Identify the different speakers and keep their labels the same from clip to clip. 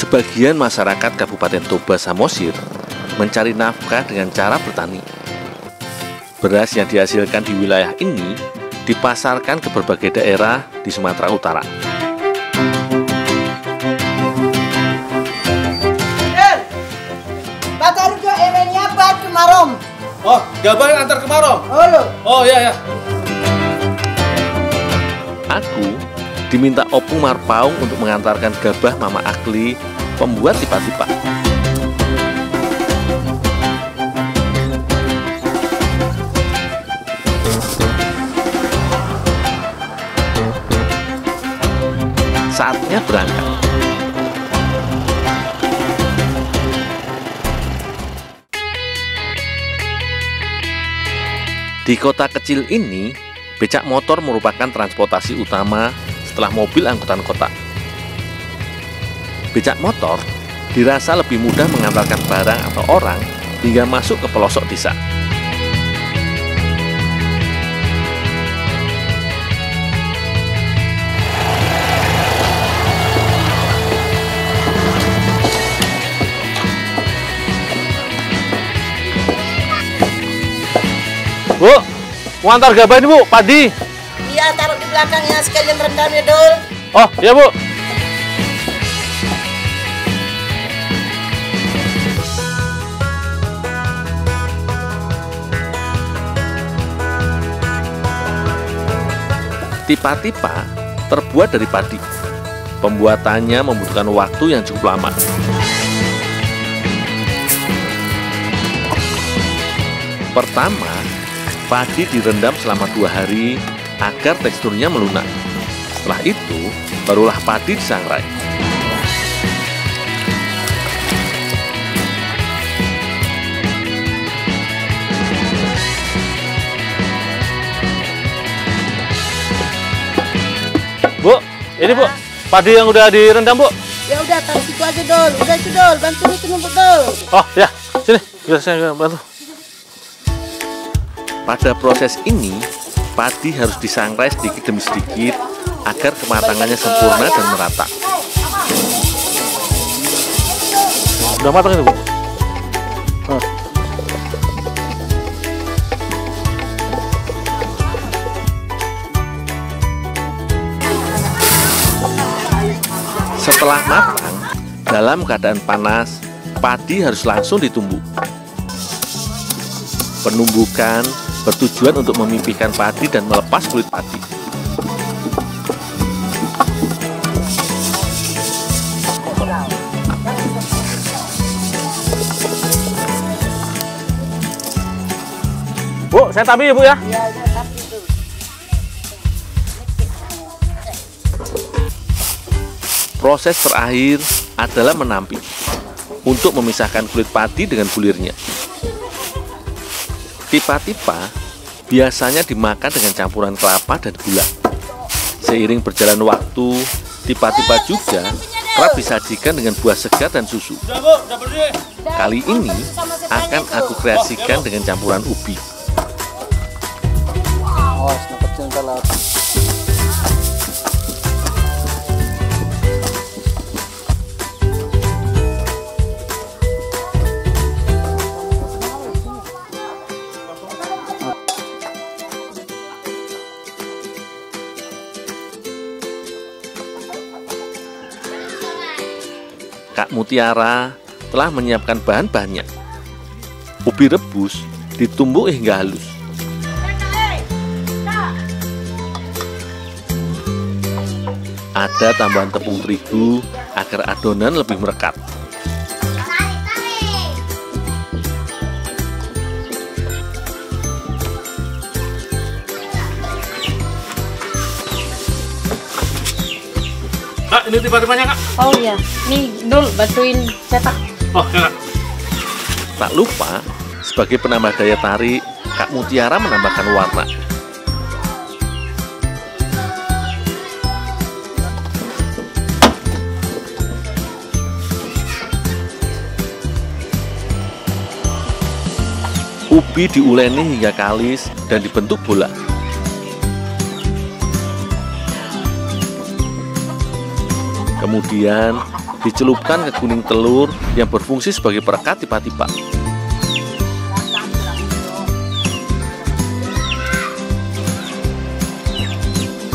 Speaker 1: Sebagian masyarakat Kabupaten Toba Samosir mencari nafkah dengan cara bertani. Beras yang dihasilkan di wilayah ini dipasarkan ke berbagai daerah di Sumatera Utara.
Speaker 2: Oh, gabah yang antar ke Marong. Oh iya ya.
Speaker 1: Aku diminta Opung Marpaung untuk mengantarkan gabah Mama Akli, pembuat tipa-tipa. Saatnya berangkat. Di kota kecil ini, becak motor merupakan transportasi utama setelah mobil angkutan kota. Becak motor dirasa lebih mudah mengantarkan barang atau orang hingga masuk ke pelosok desa.
Speaker 2: Bu, mau antar gabah ini Bu, padi.
Speaker 3: Iya, taruh di belakangnya sekalian rendam ya, Dul.
Speaker 2: Oh, iya Bu.
Speaker 1: Tipa-tipa terbuat dari padi. Pembuatannya membutuhkan waktu yang cukup lama. Pertama, padi direndam selama 2 hari agar teksturnya melunak. Setelah itu, barulah padi disangrai.
Speaker 2: Bu, ini Bu, padi yang udah direndam Bu.
Speaker 3: Ya udah, taruh situ aja, Dul. Udah itu, Dul. Bantu itu numpuk, Dul.
Speaker 2: Oh ya, sini, biar saya bantu.
Speaker 1: Pada proses ini, padi harus disangrai sedikit demi sedikit agar kematangannya sempurna dan merata.
Speaker 2: Udah matang itu Bu.
Speaker 1: Setelah matang, dalam keadaan panas, padi harus langsung ditumbuk. Penumbukan bertujuan untuk memipihkan padi dan melepas kulit padi.
Speaker 2: Bu, saya tabi ya Bu ya.
Speaker 3: Iya, tapi itu.
Speaker 1: Proses terakhir adalah menampi untuk memisahkan kulit padi dengan bulirnya. Tipa-tipa biasanya dimakan dengan campuran kelapa dan gula. Seiring berjalan waktu, tipa-tipa juga kerap disajikan dengan buah segar dan susu. Kali ini akan aku kreasikan dengan campuran ubi. Kak Mutiara telah menyiapkan bahan-bahannya. Ubi rebus ditumbuk hingga halus. Ada tambahan tepung terigu agar adonan lebih merekat.
Speaker 2: Kak, ini tiba-tibanya Kak.
Speaker 4: Oh iya, nih Dul bantuin cetak.
Speaker 2: Oh ya Kak.
Speaker 1: Tak lupa, sebagai penambah daya tarik, Kak Mutiara menambahkan warna. Ubi diuleni hingga kalis dan dibentuk bola. Kemudian dicelupkan ke kuning telur yang berfungsi sebagai perekat tipa-tipa.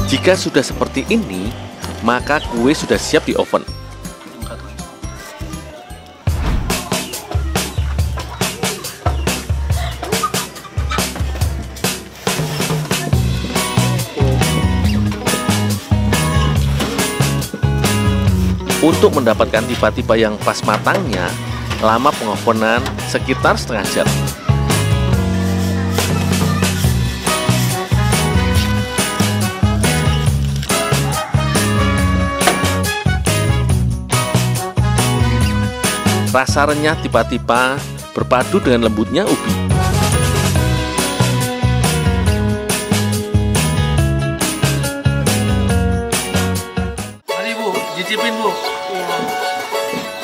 Speaker 1: Jika sudah seperti ini, maka kue sudah siap di oven. Untuk mendapatkan tipa-tipa yang pas matangnya, lama pengovenan sekitar setengah jam. Rasa renyah tipa-tipa berpadu dengan lembutnya ubi.
Speaker 2: Mari Bu, cicipin Bu.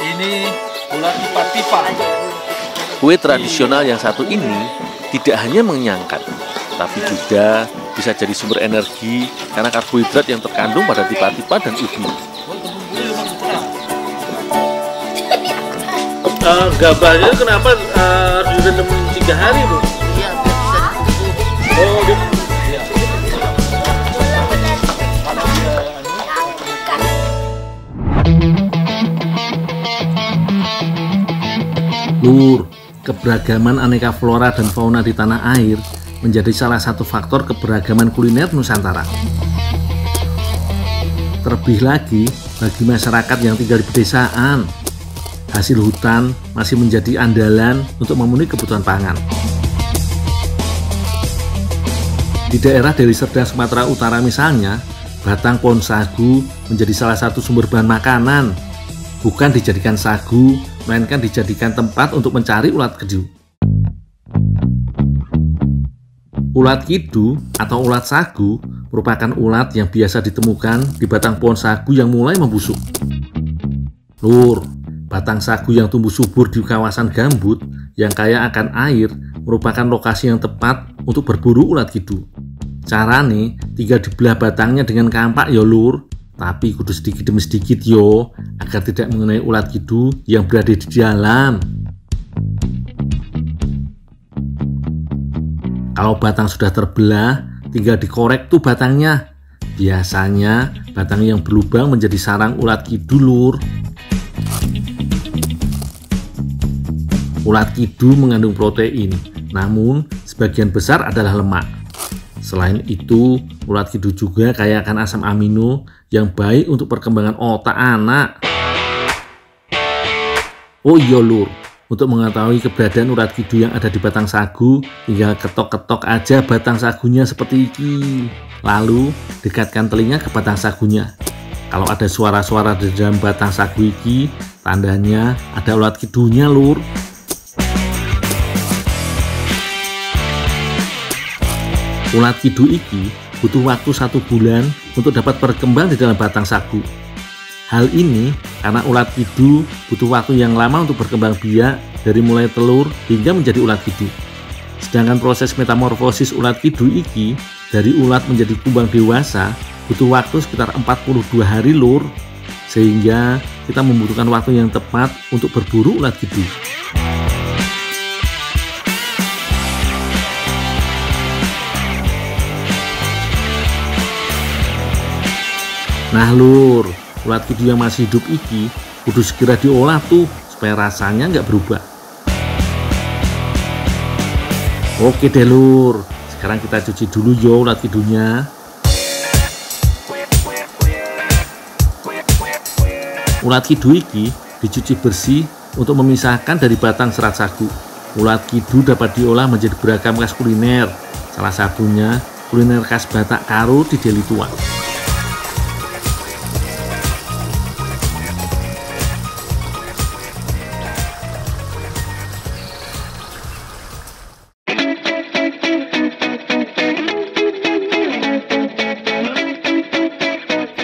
Speaker 2: Ini bulat tipa-tipa.
Speaker 1: Kue tradisional yang satu ini tidak hanya mengenyangkan, tapi juga bisa jadi sumber energi karena karbohidrat yang terkandung pada tipa-tipa dan ubi.
Speaker 2: Gabahnya kenapa harus direndam 3 hari Bu?
Speaker 3: Iya, biar bisa ditutup.
Speaker 2: Oh,
Speaker 5: Lur, keberagaman aneka flora dan fauna di tanah air menjadi salah satu faktor keberagaman kuliner Nusantara. Terlebih lagi bagi masyarakat yang tinggal di pedesaan, hasil hutan masih menjadi andalan untuk memenuhi kebutuhan pangan. Di daerah Deli Serdang, Sumatera Utara misalnya, batang pohon sagu menjadi salah satu sumber bahan makanan. Bukan dijadikan sagu, melainkan dijadikan tempat untuk mencari ulat kedu. Ulat kidu atau ulat sagu merupakan ulat yang biasa ditemukan di batang pohon sagu yang mulai membusuk. Lur, batang sagu yang tumbuh subur di kawasan gambut yang kaya akan air merupakan lokasi yang tepat untuk berburu ulat kidu. Carane tinggal dibelah batangnya dengan kampak ya lur, tapi kudu sedikit demi sedikit yo, agar tidak mengenai ulat kidu yang berada di dalam. Kalau batang sudah terbelah, tinggal dikorek tuh batangnya. Biasanya batang yang berlubang menjadi sarang ulat kidu lur. Ulat kidu mengandung protein, namun sebagian besar adalah lemak. Selain itu, ulat kidu juga kaya akan asam amino yang baik untuk perkembangan otak anak. Oh iya lur, untuk mengetahui keberadaan ulat kidu yang ada di batang sagu, tinggal ketok-ketok aja batang sagunya seperti ini. Lalu dekatkan telinga ke batang sagunya. Kalau ada suara-suara di dalam batang sagu ini, tandanya ada ulat kidunya lur. Ulat kidu iki butuh waktu 1 bulan untuk dapat berkembang di dalam batang sagu. Hal ini karena ulat kidu butuh waktu yang lama untuk berkembang biak dari mulai telur hingga menjadi ulat kidu. Sedangkan proses metamorfosis ulat kidu iki dari ulat menjadi kumbang dewasa butuh waktu sekitar 42 hari lur, sehingga kita membutuhkan waktu yang tepat untuk berburu ulat kidu. Nah lur, ulat kidu yang masih hidup iki kudu segera diolah tuh supaya rasanya nggak berubah. Oke deh lur, sekarang kita cuci dulu yo ulat kidunya. Ulat kidu iki dicuci bersih untuk memisahkan dari batang serat sagu. Ulat kidu dapat diolah menjadi beragam khas kuliner, salah satunya kuliner khas Batak Karo di Deli Tua.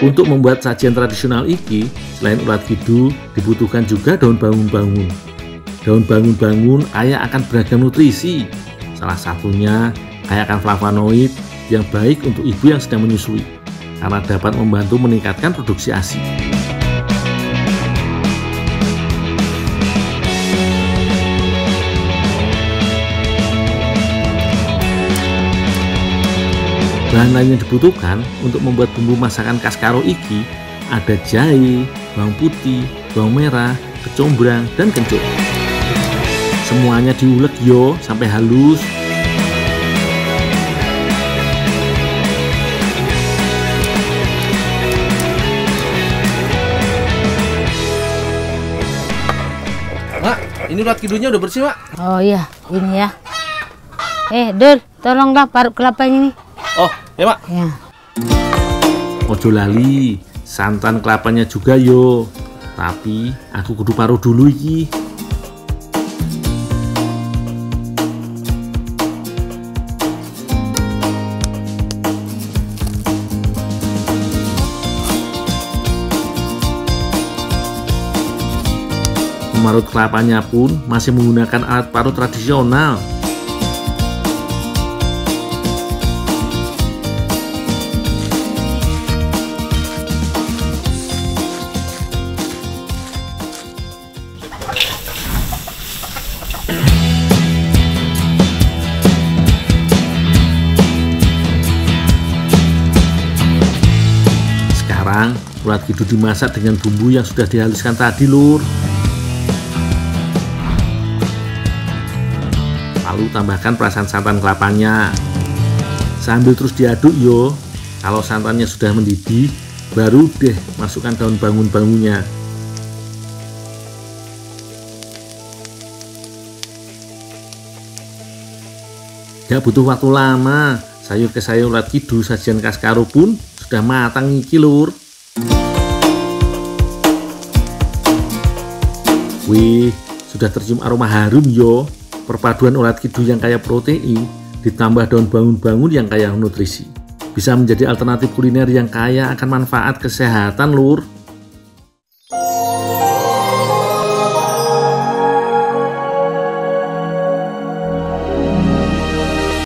Speaker 5: Untuk membuat sajian tradisional iki, selain ulat kidu, dibutuhkan juga daun bangun-bangun. Daun bangun-bangun kaya akan beragam nutrisi. Salah satunya kaya akan flavonoid yang baik untuk ibu yang sedang menyusui, karena dapat membantu meningkatkan produksi ASI. Bahan lain yang dibutuhkan untuk membuat bumbu masakan khas Karo iki ada jahe, bawang putih, bawang merah, kecombrang, dan kencur. Semuanya diulek yo sampai halus.
Speaker 1: Mak, ini ulat kidunya udah bersih, Mak.
Speaker 4: Oh iya, ini ya. Dul, tolonglah parut kelapanya ini.
Speaker 1: Oh, ya, Mak.
Speaker 4: Ya.
Speaker 5: Ojo lali, santan kelapanya juga yo. Tapi aku kudu paruh dulu iki. Memarut kelapanya pun masih menggunakan alat parut tradisional. Sekarang ulat kidu dimasak dengan bumbu yang sudah dihaluskan tadi, Lur. Lalu tambahkan perasan santan kelapanya. Sambil terus diaduk yo. Kalau santannya sudah mendidih, baru deh masukkan daun bangun-bangunnya. Gak butuh waktu lama, sayur ke sayur ulat kidu sajian khas Karo pun sudah matang iki, Lur. Wih, sudah tercium aroma harum yo. Perpaduan ulat kidu yang kaya protein ditambah daun bangun-bangun yang kaya nutrisi bisa menjadi alternatif kuliner yang kaya akan manfaat kesehatan, Lur.